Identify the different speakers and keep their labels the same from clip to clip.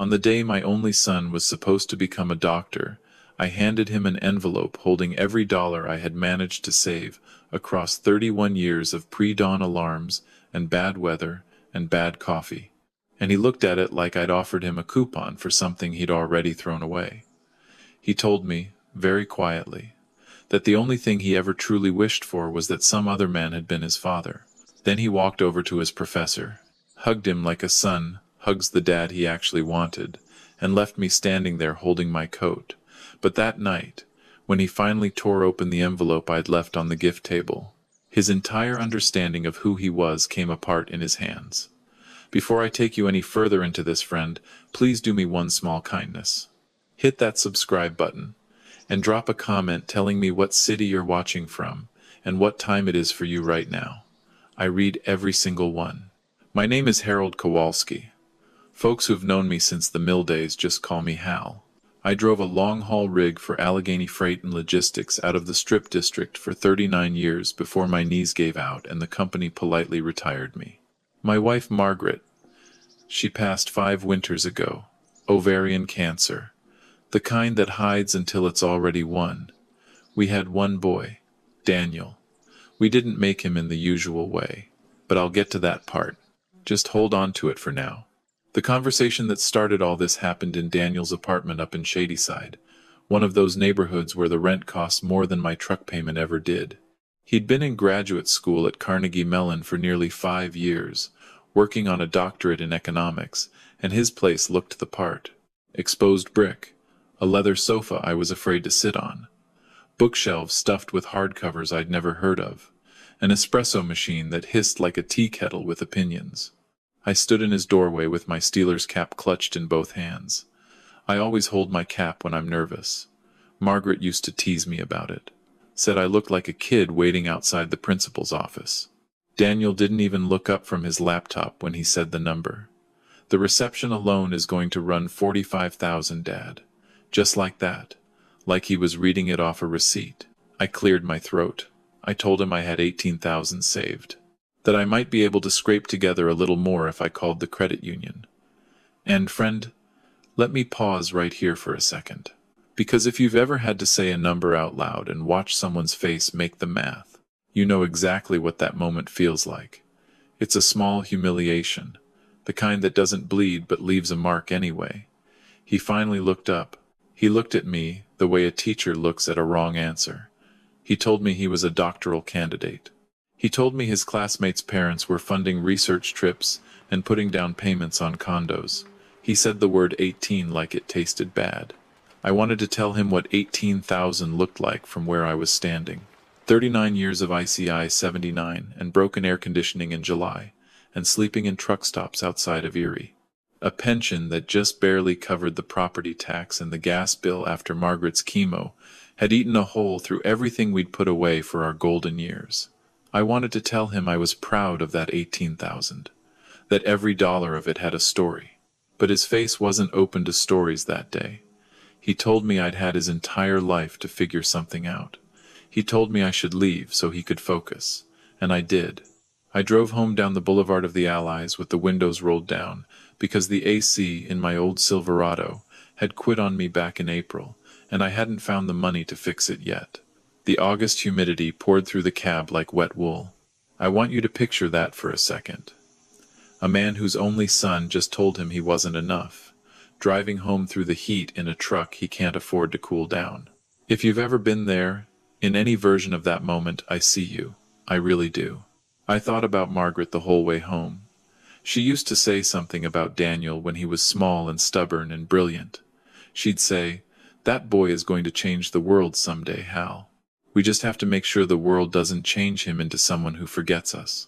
Speaker 1: On the day my only son was supposed to become a doctor, I handed him an envelope holding every dollar I had managed to save across 31 years of pre-dawn alarms and bad weather and bad coffee. And he looked at it like I'd offered him a coupon for something he'd already thrown away. He told me, very quietly, that the only thing he ever truly wished for was that some other man had been his father. Then he walked over to his professor, hugged him like a son hugs the dad he actually wanted, and left me standing there holding my coat. But that night, when he finally tore open the envelope I'd left on the gift table, his entire understanding of who he was came apart in his hands. Before I take you any further into this, friend, please do me one small kindness. Hit that subscribe button, and drop a comment telling me what city you're watching from, and what time it is for you right now. I read every single one. My name is Harold Kowalski. Folks who've known me since the mill days just call me Hal. I drove a long-haul rig for Allegheny Freight and Logistics out of the Strip District for 39 years before my knees gave out and the company politely retired me. My wife Margaret, she passed 5 winters ago. Ovarian cancer. The kind that hides until it's already won. We had one boy, Daniel. We didn't make him in the usual way, but I'll get to that part. Just hold on to it for now. The conversation that started all this happened in Daniel's apartment up in Shadyside, one of those neighborhoods where the rent costs more than my truck payment ever did. He'd been in graduate school at Carnegie Mellon for nearly 5 years, working on a doctorate in economics, and his place looked the part. Exposed brick, a leather sofa I was afraid to sit on, bookshelves stuffed with hardcovers I'd never heard of, an espresso machine that hissed like a tea kettle with opinions. I stood in his doorway with my Steelers cap clutched in both hands. I always hold my cap when I'm nervous. Margaret used to tease me about it. Said I looked like a kid waiting outside the principal's office. Daniel didn't even look up from his laptop when he said the number. The reception alone is going to run $45,000, Dad. Just like that. Like he was reading it off a receipt. I cleared my throat. I told him I had $18,000 saved. That I might be able to scrape together a little more if I called the credit union. And, friend, let me pause right here for a second. Because if you've ever had to say a number out loud and watch someone's face make the math, you know exactly what that moment feels like. It's a small humiliation, the kind that doesn't bleed but leaves a mark anyway. He finally looked up. He looked at me the way a teacher looks at a wrong answer. He told me he was a doctoral candidate. He told me his classmates' parents were funding research trips and putting down payments on condos. He said the word 18 like it tasted bad. I wanted to tell him what 18,000 looked like from where I was standing. 39 years of ICI 79 and broken air conditioning in July, and sleeping in truck stops outside of Erie. A pension that just barely covered the property tax and the gas bill after Margaret's chemo had eaten a hole through everything we'd put away for our golden years. I wanted to tell him I was proud of that 18,000, that every dollar of it had a story. But his face wasn't open to stories that day. He told me I'd had his entire life to figure something out. He told me I should leave so he could focus, and I did. I drove home down the Boulevard of the Allies with the windows rolled down because the AC in my old Silverado had quit on me back in April, and I hadn't found the money to fix it yet. The August humidity poured through the cab like wet wool. I want you to picture that for a second. A man whose only son just told him he wasn't enough, driving home through the heat in a truck he can't afford to cool down. If you've ever been there, in any version of that moment, I see you. I really do. I thought about Margaret the whole way home. She used to say something about Daniel when he was small and stubborn and brilliant. She'd say, "That boy is going to change the world someday, Hal. We just have to make sure the world doesn't change him into someone who forgets us."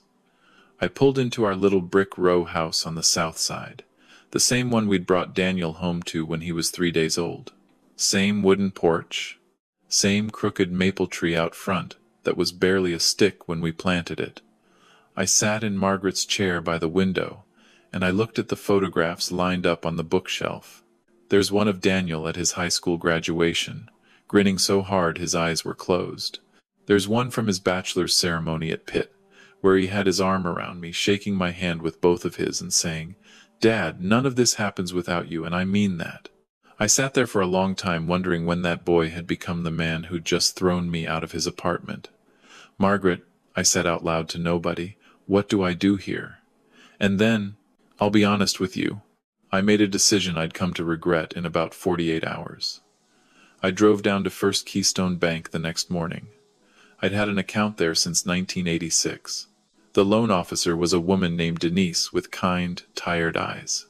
Speaker 1: I pulled into our little brick row house on the south side, the same one we'd brought Daniel home to when he was 3 days old. Same wooden porch, same crooked maple tree out front that was barely a stick when we planted it. I sat in Margaret's chair by the window, and I looked at the photographs lined up on the bookshelf. There's one of Daniel at his high school graduation, grinning so hard his eyes were closed. There's one from his bachelor's ceremony at Pitt, where he had his arm around me, shaking my hand with both of his and saying, Dad, none of this happens without you, and I mean that. I sat there for a long time wondering when that boy had become the man who'd just thrown me out of his apartment. Margaret, I said out loud to nobody, what do I do here? And then, I'll be honest with you, I made a decision I'd come to regret in about 48 hours. I drove down to First Keystone Bank the next morning. I'd had an account there since 1986. The loan officer was a woman named Denise with kind, tired eyes.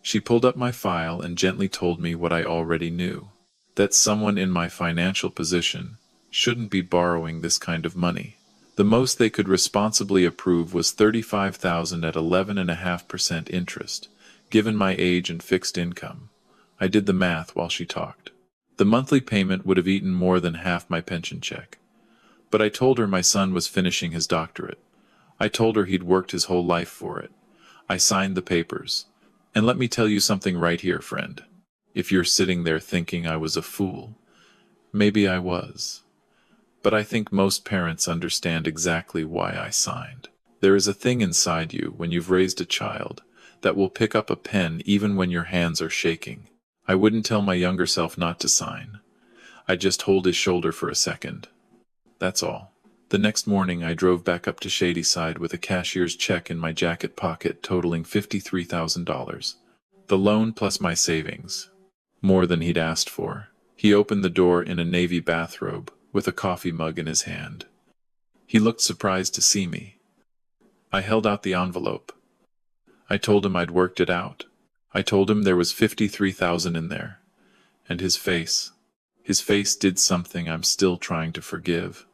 Speaker 1: She pulled up my file and gently told me what I already knew, that someone in my financial position shouldn't be borrowing this kind of money. The most they could responsibly approve was $35,000 at 11.5% interest, given my age and fixed income. I did the math while she talked. The monthly payment would have eaten more than half my pension check. But I told her my son was finishing his doctorate. I told her he'd worked his whole life for it. I signed the papers. And let me tell you something right here, friend. If you're sitting there thinking I was a fool, maybe I was. But I think most parents understand exactly why I signed. There is a thing inside you when you've raised a child that will pick up a pen even when your hands are shaking. I wouldn't tell my younger self not to sign. I'd just hold his shoulder for a second. That's all. The next morning I drove back up to Shadyside with a cashier's check in my jacket pocket totaling $53,000. The loan plus my savings. More than he'd asked for. He opened the door in a navy bathrobe, with a coffee mug in his hand. He looked surprised to see me. I held out the envelope. I told him I'd worked it out. I told him there was $53,000 in there. And his face did something I'm still trying to forgive.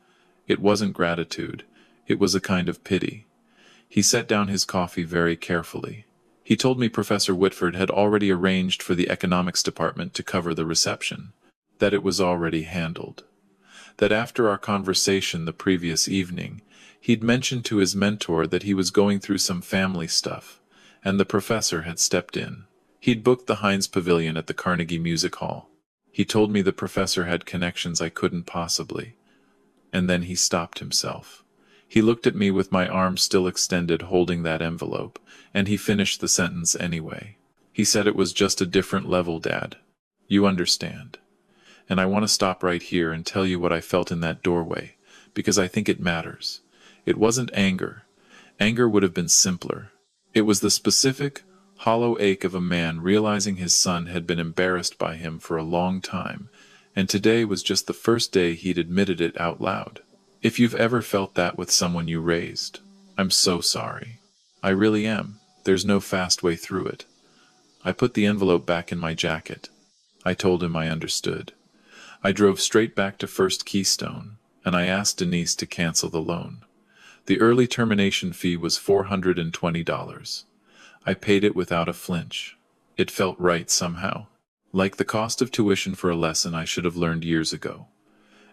Speaker 1: It wasn't gratitude. It was a kind of pity. He set down his coffee very carefully. He told me Professor Whitford had already arranged for the economics department to cover the reception, that it was already handled. That after our conversation the previous evening, he'd mentioned to his mentor that he was going through some family stuff, and the professor had stepped in. He'd booked the Heinz Pavilion at the Carnegie Music Hall. He told me the professor had connections I couldn't possibly. And then he stopped himself. He looked at me with my arm still extended holding that envelope, and he finished the sentence anyway. He said it was just a different level, Dad. You understand. And I want to stop right here and tell you what I felt in that doorway, because I think it matters. It wasn't anger. Anger would have been simpler. It was the specific, hollow ache of a man realizing his son had been embarrassed by him for a long time, and today was just the first day he'd admitted it out loud. If you've ever felt that with someone you raised, I'm so sorry. I really am. There's no fast way through it. I put the envelope back in my jacket. I told him I understood. I drove straight back to First Keystone, and I asked Denise to cancel the loan. The early termination fee was $420. I paid it without a flinch. It felt right somehow. Like the cost of tuition for a lesson I should have learned years ago.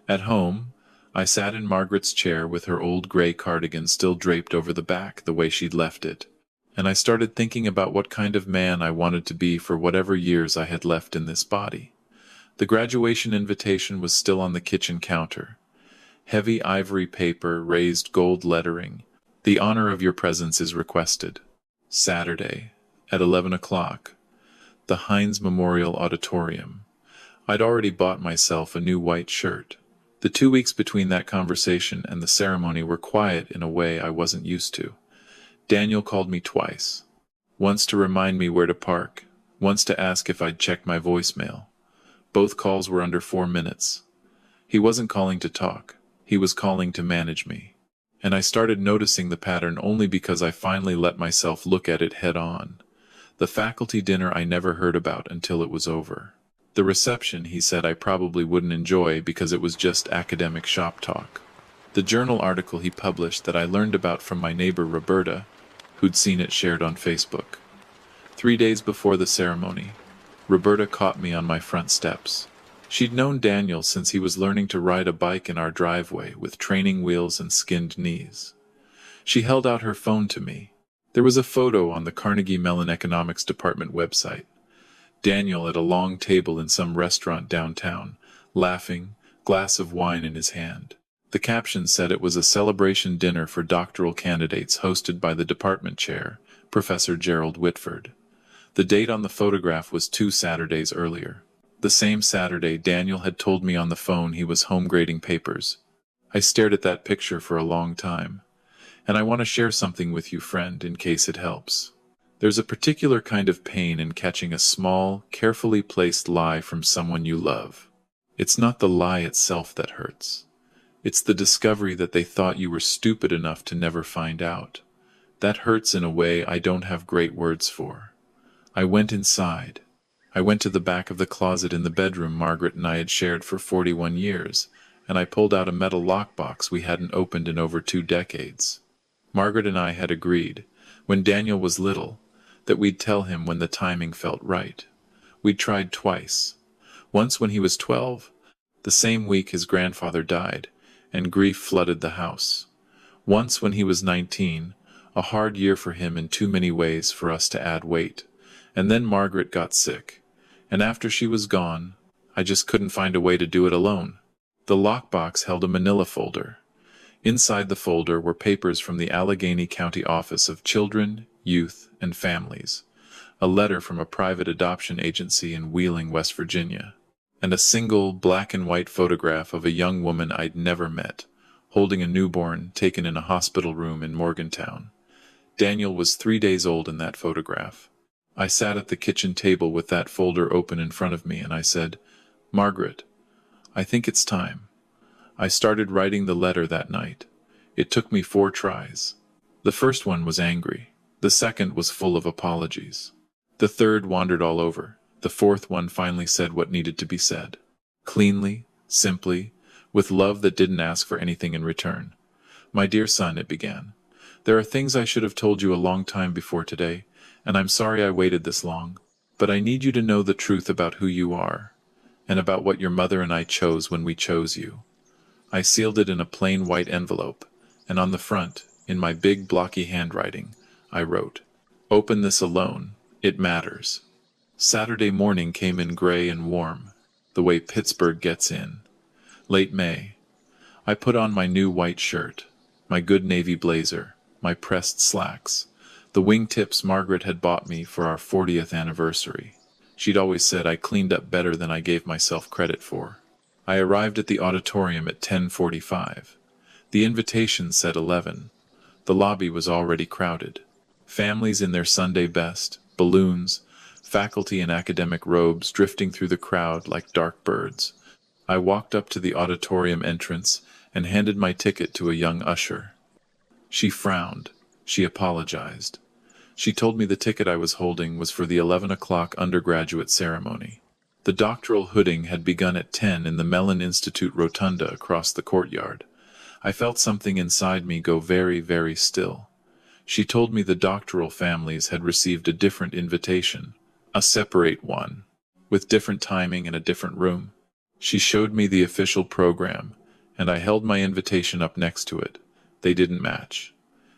Speaker 1: At home, I sat in Margaret's chair with her old gray cardigan still draped over the back the way she'd left it, and I started thinking about what kind of man I wanted to be for whatever years I had left in this body. The graduation invitation was still on the kitchen counter. Heavy ivory paper, raised gold lettering. The honor of your presence is requested. Saturday, at 11 o'clock. The Heinz Memorial Auditorium. I'd already bought myself a new white shirt. The 2 weeks between that conversation and the ceremony were quiet in a way I wasn't used to. Daniel called me twice. Once to remind me where to park, once to ask if I'd checked my voicemail. Both calls were under 4 minutes. He wasn't calling to talk. He was calling to manage me. And I started noticing the pattern only because I finally let myself look at it head on. The faculty dinner I never heard about until it was over. The reception he said I probably wouldn't enjoy because it was just academic shop talk. The journal article he published that I learned about from my neighbor Roberta, who'd seen it shared on Facebook. 3 days before the ceremony, Roberta caught me on my front steps. She'd known Daniel since he was learning to ride a bike in our driveway with training wheels and skinned knees. She held out her phone to me. There was a photo on the Carnegie Mellon Economics Department website. Daniel at a long table in some restaurant downtown, laughing, glass of wine in his hand. The caption said it was a celebration dinner for doctoral candidates hosted by the department chair, Professor Gerald Whitford. The date on the photograph was 2 Saturdays earlier. The same Saturday Daniel had told me on the phone he was home grading papers. I stared at that picture for a long time. And I want to share something with you, friend, in case it helps. There's a particular kind of pain in catching a small, carefully placed lie from someone you love. It's not the lie itself that hurts. It's the discovery that they thought you were stupid enough to never find out. That hurts in a way I don't have great words for. I went inside. I went to the back of the closet in the bedroom Margaret and I had shared for 41 years, and I pulled out a metal lockbox we hadn't opened in over 2 decades. Margaret and I had agreed, when Daniel was little, that we'd tell him when the timing felt right. We'd tried twice. Once when he was 12, the same week his grandfather died, and grief flooded the house. Once when he was 19, a hard year for him in too many ways for us to add weight. And then Margaret got sick, and after she was gone, I just couldn't find a way to do it alone. The lockbox held a manila folder. Inside the folder were papers from the Allegheny County Office of Children, Youth, and Families, a letter from a private adoption agency in Wheeling, West Virginia, and a single black-and-white photograph of a young woman I'd never met, holding a newborn taken in a hospital room in Morgantown. Daniel was 3 days old in that photograph. I sat at the kitchen table with that folder open in front of me, and I said, "Margaret, I think it's time." I started writing the letter that night. It took me 4 tries. The first one was angry. The second was full of apologies. The third wandered all over. The fourth one finally said what needed to be said. Cleanly, simply, with love that didn't ask for anything in return. "My dear son," it began, "there are things I should have told you a long time before today, and I'm sorry I waited this long. But I need you to know the truth about who you are, and about what your mother and I chose when we chose you." I sealed it in a plain white envelope, and on the front, in my big blocky handwriting, I wrote, "Open this alone. It matters." Saturday morning came in gray and warm, the way Pittsburgh gets in. Late May. I put on my new white shirt, my good navy blazer, my pressed slacks, the wingtips Margaret had bought me for our 40th anniversary. She'd always said I cleaned up better than I gave myself credit for. I arrived at the auditorium at 10:45. The invitation said 11. The lobby was already crowded. Families in their Sunday best, balloons, faculty in academic robes drifting through the crowd like dark birds. I walked up to the auditorium entrance and handed my ticket to a young usher. She frowned. She apologized. She told me the ticket I was holding was for the 11 o'clock undergraduate ceremony. The doctoral hooding had begun at 10 in the Mellon Institute rotunda across the courtyard. I felt something inside me go very, very still. She told me the doctoral families had received a different invitation, a separate one, with different timing and a different room. She showed me the official program, and I held my invitation up next to it. They didn't match.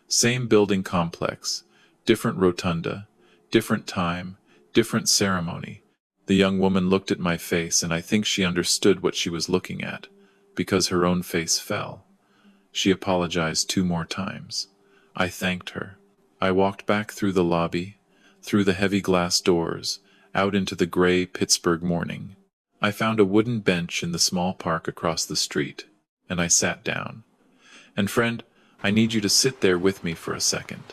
Speaker 1: Same building complex, different rotunda, different time, different ceremony. The young woman looked at my face, and I think she understood what she was looking at, because her own face fell. She apologized 2 more times. I thanked her. I walked back through the lobby, through the heavy glass doors, out into the gray Pittsburgh morning. I found a wooden bench in the small park across the street, and I sat down. And friend, I need you to sit there with me for a second.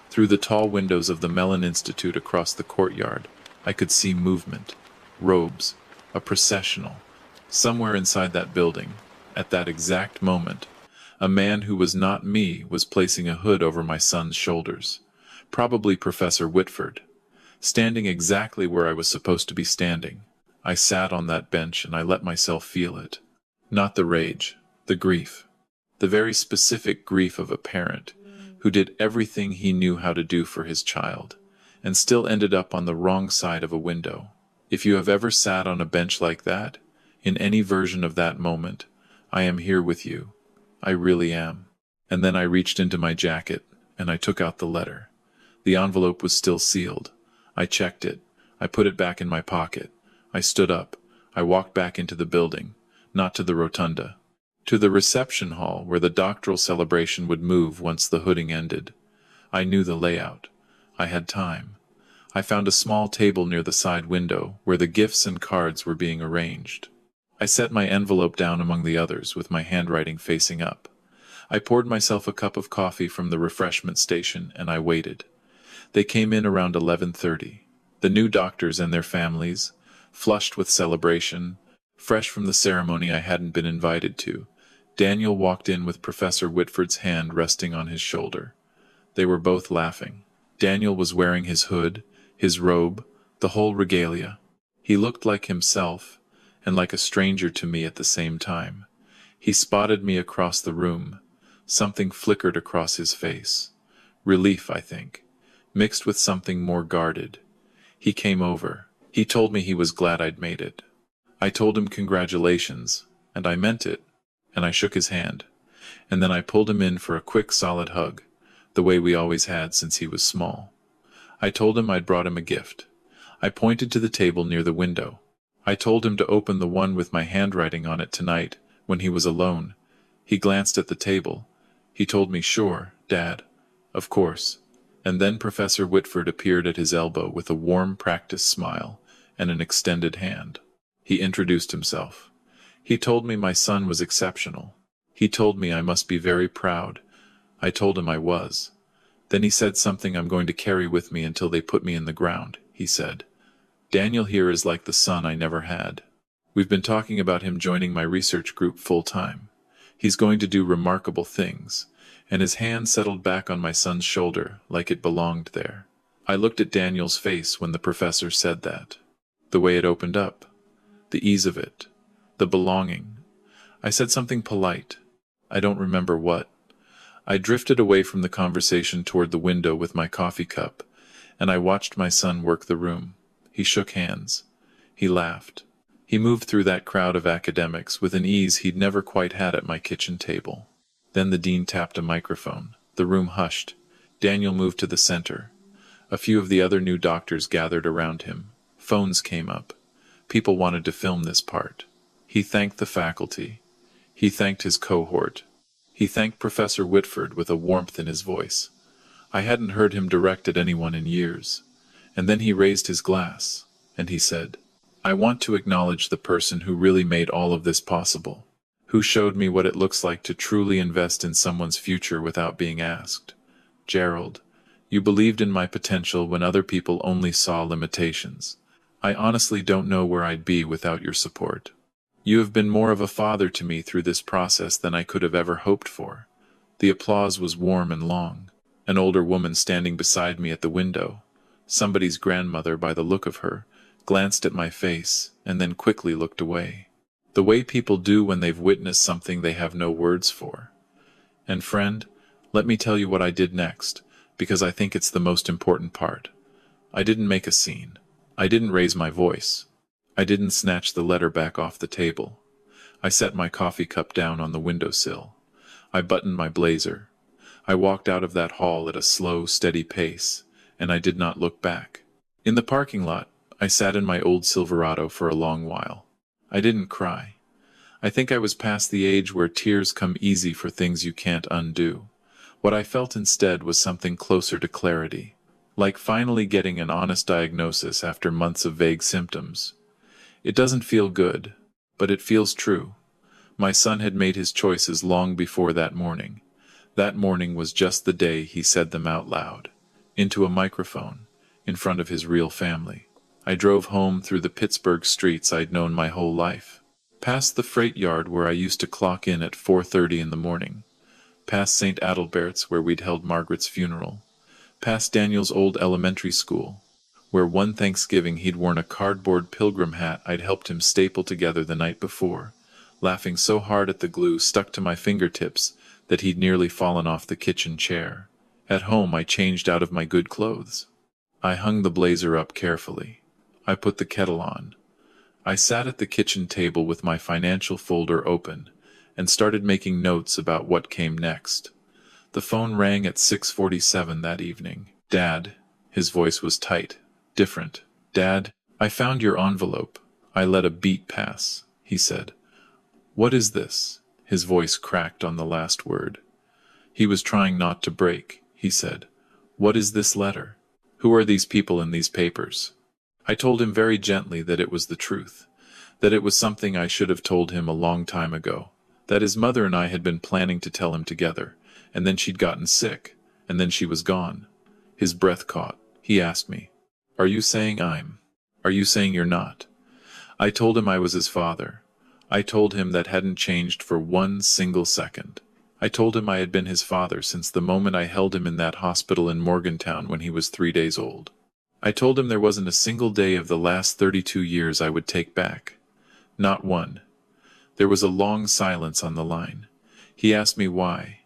Speaker 1: Through the tall windows of the Mellon Institute across the courtyard, I could see movement, robes, a processional. Somewhere inside that building, at that exact moment, a man who was not me was placing a hood over my son's shoulders. Probably Professor Whitford. Standing exactly where I was supposed to be standing, I sat on that bench and I let myself feel it. Not the rage, the grief. The very specific grief of a parent who did everything he knew how to do for his child, and still ended up on the wrong side of a window. If you have ever sat on a bench like that, in any version of that moment, I am here with you. I really am. And then I reached into my jacket, and I took out the letter. The envelope was still sealed. I checked it. I put it back in my pocket. I stood up. I walked back into the building, not to the rotunda, to the reception hall where the doctoral celebration would move once the hooding ended. I knew the layout. I had time. I found a small table near the side window, where the gifts and cards were being arranged. I set my envelope down among the others, with my handwriting facing up. I poured myself a cup of coffee from the refreshment station, and I waited. They came in around 11:30. The new doctors and their families, flushed with celebration, fresh from the ceremony I hadn't been invited to. Daniel walked in with Professor Whitford's hand resting on his shoulder. They were both laughing. Daniel was wearing his hood, his robe, the whole regalia. He looked like himself, and like a stranger to me at the same time. He spotted me across the room. Something flickered across his face. Relief, I think, mixed with something more guarded. He came over. He told me he was glad I'd made it. I told him congratulations, and I meant it, and I shook his hand. And then I pulled him in for a quick, solid hug, the way we always had since he was small. I told him I'd brought him a gift. I pointed to the table near the window. I told him to open the one with my handwriting on it tonight, when he was alone. He glanced at the table. He told me, "Sure, Dad. Of course." And then Professor Whitford appeared at his elbow with a warm, practiced smile and an extended hand. He introduced himself. He told me my son was exceptional. He told me I must be very proud. I told him I was. Then he said something I'm going to carry with me until they put me in the ground. He said, "Daniel here is like the son I never had. We've been talking about him joining my research group full-time. He's going to do remarkable things." And his hand settled back on my son's shoulder, like it belonged there. I looked at Daniel's face when the professor said that. The way it opened up. The ease of it. The belonging. I said something polite. I don't remember what. I drifted away from the conversation toward the window with my coffee cup, and I watched my son work the room. He shook hands. He laughed. He moved through that crowd of academics with an ease he'd never quite had at my kitchen table. Then the dean tapped a microphone. The room hushed. Daniel moved to the center. A few of the other new doctors gathered around him. Phones came up. People wanted to film this part. He thanked the faculty. He thanked his cohort. He thanked Professor Whitford with a warmth in his voice. I hadn't heard him direct at anyone in years. And then he raised his glass, and he said, "I want to acknowledge the person who really made all of this possible, who showed me what it looks like to truly invest in someone's future without being asked. Gerald, you believed in my potential when other people only saw limitations. I honestly don't know where I'd be without your support. You have been more of a father to me through this process than I could have ever hoped for." The applause was warm and long. An older woman standing beside me at the window, somebody's grandmother by the look of her, glanced at my face and then quickly looked away. The way people do when they've witnessed something they have no words for. And friend, let me tell you what I did next, because I think it's the most important part. I didn't make a scene. I didn't raise my voice. I didn't snatch the letter back off the table. I set my coffee cup down on the windowsill. I buttoned my blazer. I walked out of that hall at a slow, steady pace, and I did not look back. In the parking lot, I sat in my old Silverado for a long while. I didn't cry. I think I was past the age where tears come easy for things you can't undo. What I felt instead was something closer to clarity, like finally getting an honest diagnosis after months of vague symptoms. It doesn't feel good, but it feels true. My son had made his choices long before that morning. That morning was just the day he said them out loud, into a microphone, in front of his real family. I drove home through the Pittsburgh streets I'd known my whole life, past the freight yard where I used to clock in at 4:30 in the morning, past St. Adalbert's where we'd held Margaret's funeral, past Daniel's old elementary school, where one Thanksgiving he'd worn a cardboard pilgrim hat I'd helped him staple together the night before, laughing so hard at the glue stuck to my fingertips that he'd nearly fallen off the kitchen chair. At home I changed out of my good clothes. I hung the blazer up carefully. I put the kettle on. I sat at the kitchen table with my financial folder open and started making notes about what came next. The phone rang at 6:47 that evening. "Dad," his voice was tight, different. "Dad, I found your envelope." I let a beat pass. He said, "What is this?" His voice cracked on the last word. He was trying not to break. He said, "What is this letter? Who are these people in these papers? I told him very gently that it was the truth, that it was something I should have told him a long time ago, that his mother and I had been planning to tell him together, and then she'd gotten sick, and then she was gone. His breath caught. He asked me, Are you saying you're not? I told him I was his father. I told him that hadn't changed for one single second. I told him I had been his father since the moment I held him in that hospital in Morgantown when he was 3 days old. I told him there wasn't a single day of the last 32 years I would take back. Not one. There was a long silence on the line. He asked me why.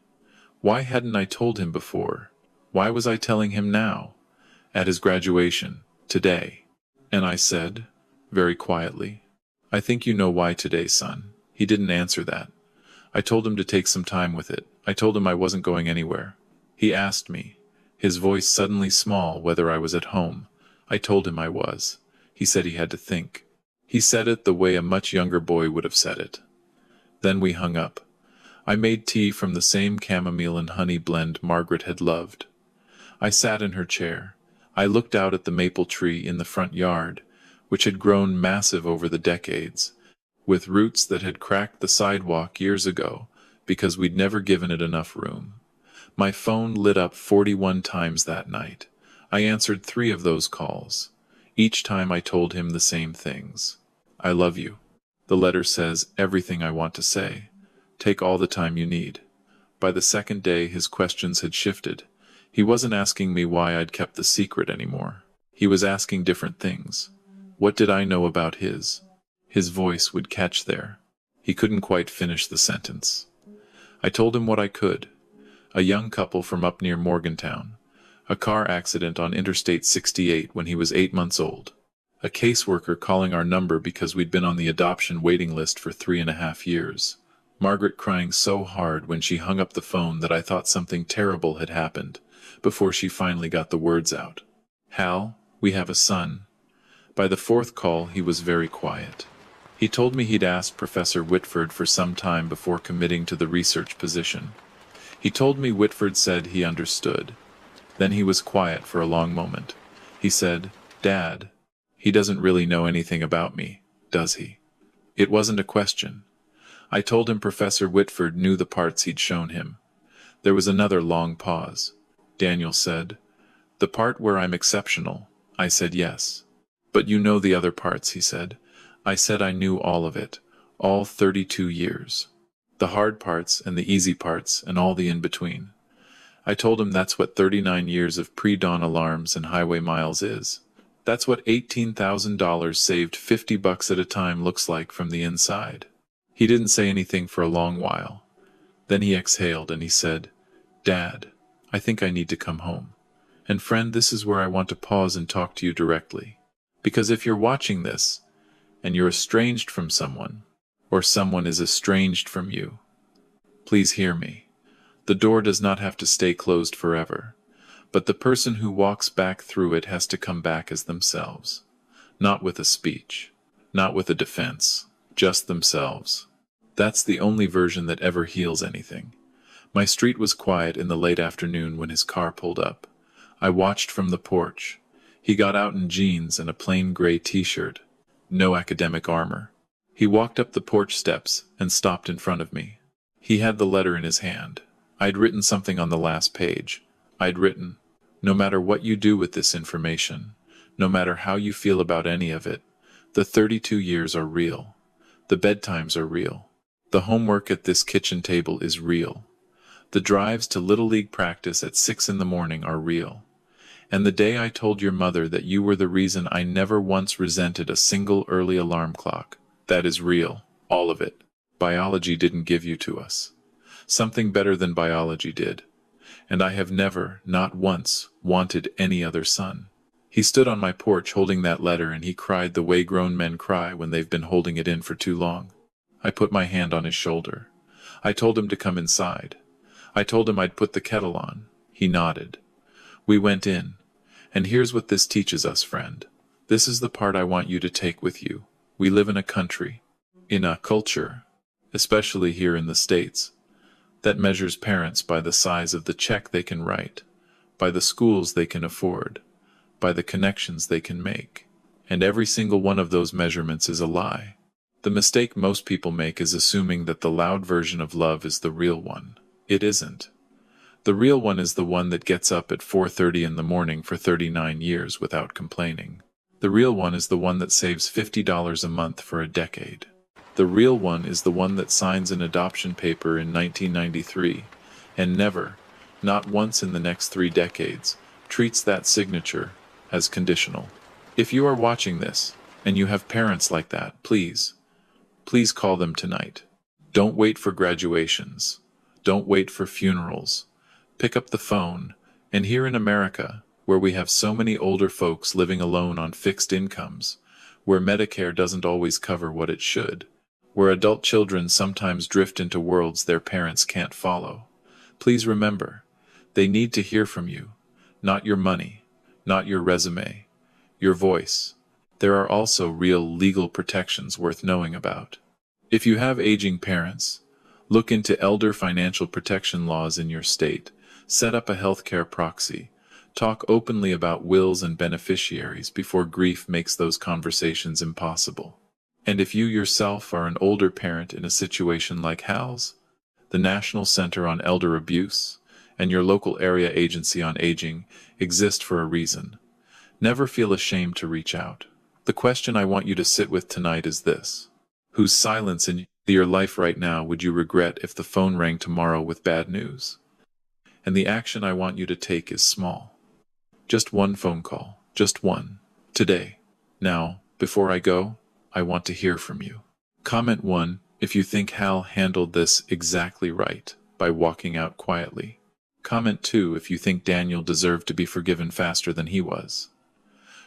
Speaker 1: Why hadn't I told him before? Why was I telling him now? At his graduation, today. And I said, very quietly, I think you know why today, son. He didn't answer that. I told him to take some time with it. I told him I wasn't going anywhere. He asked me, his voice suddenly small, whether I was at home. I told him I was. He said he had to think. He said it the way a much younger boy would have said it. Then we hung up. I made tea from the same chamomile and honey blend Margaret had loved. I sat in her chair. I looked out at the maple tree in the front yard, which had grown massive over the decades, with roots that had cracked the sidewalk years ago because we'd never given it enough room. My phone lit up 41 times that night. I answered 3 of those calls. Each time I told him the same things. I love you. The letter says everything I want to say. Take all the time you need. By the second day, his questions had shifted. He wasn't asking me why I'd kept the secret anymore. He was asking different things. What did I know about his? His voice would catch there. He couldn't quite finish the sentence. I told him what I could. A young couple from up near Morgantown. A car accident on Interstate 68 when he was 8 months old. A caseworker calling our number because we'd been on the adoption waiting list for 3.5 years. Margaret crying so hard when she hung up the phone that I thought something terrible had happened, before she finally got the words out. Hal, we have a son. By the 4th call, he was very quiet. He told me he'd asked Professor Whitford for some time before committing to the research position. He told me Whitford said he understood. Then he was quiet for a long moment. He said, Dad, he doesn't really know anything about me, does he? It wasn't a question. I told him Professor Whitford knew the parts he'd shown him. There was another long pause. Daniel said, The part where I'm exceptional. I said yes. But you know the other parts, he said. I said I knew all of it, all 32 years. The hard parts and the easy parts and all the in-between. I told him that's what 39 years of pre-dawn alarms and highway miles is. That's what $18,000 saved $50 at a time looks like from the inside. He didn't say anything for a long while. Then he exhaled and he said, Dad, I think I need to come home. And friend, this is where I want to pause and talk to you directly. Because if you're watching this, and you're estranged from someone, or someone is estranged from you, please hear me. The door does not have to stay closed forever, but the person who walks back through it has to come back as themselves. Not with a speech, not with a defense, just themselves. That's the only version that ever heals anything. My street was quiet in the late afternoon when his car pulled up. I watched from the porch. He got out in jeans and a plain gray t-shirt. No academic armor. He walked up the porch steps and stopped in front of me. He had the letter in his hand. I'd written something on the last page. I'd written, no matter what you do with this information, no matter how you feel about any of it, the 32 years are real. The bedtimes are real. The homework at this kitchen table is real. The drives to Little League practice at 6 in the morning are real. And the day I told your mother that you were the reason I never once resented a single early alarm clock, that is real, all of it. Biology didn't give you to us. Something better than biology did. And I have never, not once, wanted any other son. He stood on my porch holding that letter and he cried the way grown men cry when they've been holding it in for too long. I put my hand on his shoulder. I told him to come inside. I told him I'd put the kettle on. He nodded. We went in. And here's what this teaches us, friend. This is the part I want you to take with you. We live in a country, in a culture, especially here in the States, that measures parents by the size of the check they can write, by the schools they can afford, by the connections they can make. And every single one of those measurements is a lie. The mistake most people make is assuming that the loud version of love is the real one. It isn't. The real one is the one that gets up at 4:30 in the morning for 39 years without complaining. The real one is the one that saves $50 a month for a decade. The real one is the one that signs an adoption paper in 1993 and never, not once in the next 3 decades, treats that signature as conditional. If you are watching this and you have parents like that, please call them tonight. Don't wait for graduations. Don't wait for funerals. Pick up the phone, and here in America, where we have so many older folks living alone on fixed incomes, where Medicare doesn't always cover what it should, where adult children sometimes drift into worlds their parents can't follow, please remember, they need to hear from you, not your money, not your resume, your voice. There are also real legal protections worth knowing about. If you have aging parents, look into elder financial protection laws in your state. Set up a healthcare proxy. Talk openly about wills and beneficiaries before grief makes those conversations impossible. And if you yourself are an older parent in a situation like Hal's, the National Center on Elder Abuse, and your local area agency on aging exist for a reason. Never feel ashamed to reach out. The question I want you to sit with tonight is this: whose silence in your life right now would you regret if the phone rang tomorrow with bad news? And the action I want you to take is small. Just one phone call, just one, today. Now, before I go, I want to hear from you. Comment 1 if you think Hal handled this exactly right by walking out quietly. Comment 2 if you think Daniel deserved to be forgiven faster than he was.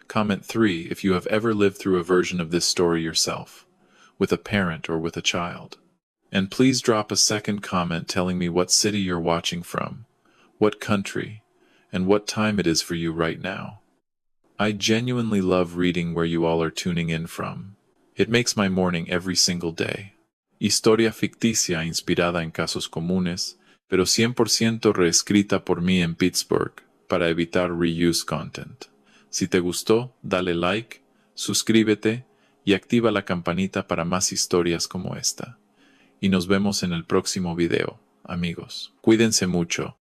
Speaker 1: Comment 3 if you have ever lived through a version of this story yourself, with a parent or with a child. And please drop a second comment telling me what city you're watching from, what country, and what time it is for you right now. I genuinely love reading where you all are tuning in from. It makes my morning every single day. Historia ficticia inspirada en casos comunes, pero 100% reescrita por mí en Pittsburgh para evitar reuse content. Si te gustó, dale like, suscríbete y activa la campanita para más historias como esta. Y nos vemos en el próximo video, amigos. Cuídense mucho.